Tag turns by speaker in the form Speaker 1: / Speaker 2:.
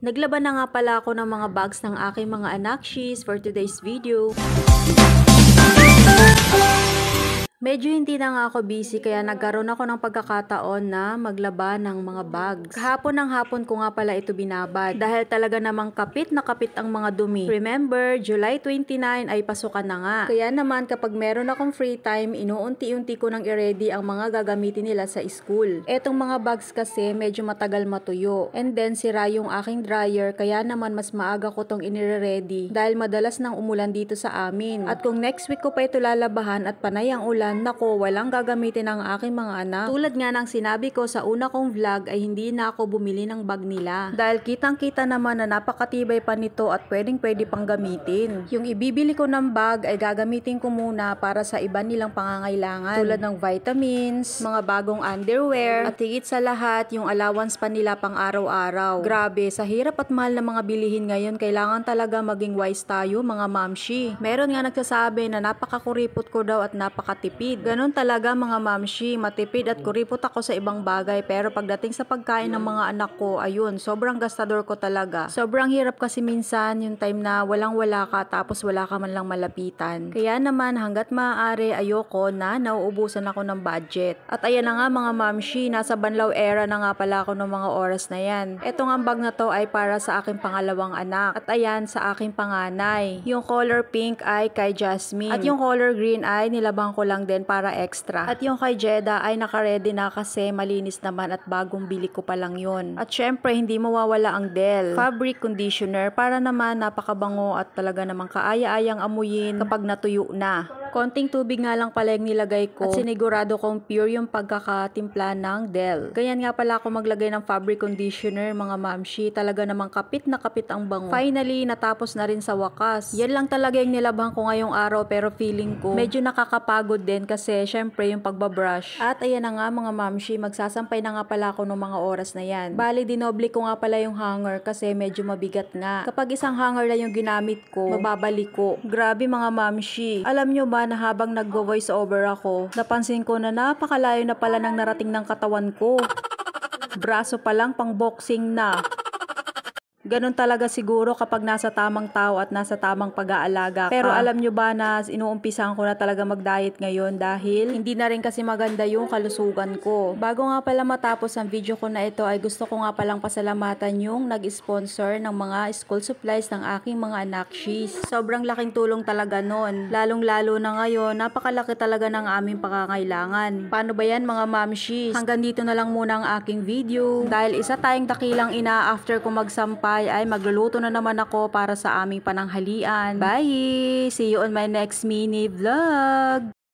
Speaker 1: Naglaban na nga pala ako ng mga bags ng aking mga anakshis for today's video. Medyo hindi na nga ako busy kaya nagkaroon ako ng pagkakataon na maglaba ng mga bags. Kahapon ng hapon ko nga pala ito binabad dahil talaga namang kapit na kapit ang mga dumi. Remember, July 29 ay pasukan na nga. Kaya naman kapag meron akong free time, inuunti-unti ko nang i-ready ang mga gagamitin nila sa school. Etong mga bags kasi medyo matagal matuyo. And then sira yung aking dryer kaya naman mas maaga ko tong inire-ready dahil madalas nang umulan dito sa amin. At kung next week ko pa ito lalabahan at panay ang ulan, nako, walang gagamitin ng aking mga anak. Tulad nga ng sinabi ko sa una kong vlog ay hindi na ako bumili ng bag nila. Dahil kitang-kita naman na napakatibay pa nito at pwedeng-pwede pang gamitin. Yung ibibili ko ng bag ay gagamitin ko muna para sa iba nilang pangangailangan. Tulad ng vitamins, mga bagong underwear, at higit sa lahat yung allowance pa nila pang araw-araw. Grabe, sa hirap at mahal na mga bilihin ngayon, kailangan talaga maging wise tayo mga mamshi. Meron nga nagsasabi na napakakuripot ko daw at napakatipid. Ganon talaga mga mamshi, matipid at kuripot ako sa ibang bagay pero pagdating sa pagkain ng mga anak ko, ayun, sobrang gastador ko talaga. Sobrang hirap kasi minsan yung time na walang-wala ka tapos wala ka man lang malapitan. Kaya naman hanggat maaari ayoko na nauubusan ako ng budget. At ayan na nga mga mamshi, nasa banlaw era na nga pala ako ng mga oras na yan. Etong ang bag na to ay para sa aking pangalawang anak at ayan sa aking panganay. Yung color pink ay kay Jasmine at yung color green ay nilabang ko lang din para extra. At yung kay Jeda ay naka-ready na kasi malinis naman at bagong bili ko pa lang yun. At syempre hindi mawawala ang Dell fabric conditioner para naman napakabango at talaga namang kaaya-ayang amuyin kapag natuyo na. Konting tubig nga lang pala yung nilagay ko at sinigurado kong pure yung pagkakatimpla ng Dell. Ganyan nga pala ako maglagay ng fabric conditioner mga mamshi. Talaga namang kapit na kapit ang bango. Finally, natapos na rin sa wakas. Yan lang talaga yung nilabhan ko ngayong araw pero feeling ko medyo nakakapagod din kasi syempre yung pagbabrush. At ayan na nga mga mamshi, magsasampay na nga pala ako ng mga oras na yan. Bali, dinoble ko nga pala yung hanger kasi medyo mabigat nga. Kapag isang hanger lang yung ginamit ko, mababalik ko. Grabe mga mamshi. Alam nyo ba na habang nagvo-voice over ako, napansin ko na napakalayo na pala ng narating ng katawan ko. Braso pa lang pang boxing na. Ganon talaga siguro kapag nasa tamang tao at nasa tamang pag-aalaga. Pero alam nyo ba na inuumpisahan ko na talaga mag-diet ngayon dahil hindi na rin kasi maganda yung kalusugan ko. Bago nga pala matapos ang video ko na ito ay gusto ko nga palang pasalamatan yung nag-sponsor ng mga school supplies ng aking mga anakshis. Sobrang laking tulong talaga nun. Lalong-lalo na ngayon, napakalaki talaga ng aming pangangailangan. Paano ba yan mga mamshis? Hanggang dito na lang muna ang aking video. Dahil isa tayong dakilang ina after ko magsampay ay magluluto na naman ako para sa aming pananghalian. Bye! See you on my next mini vlog!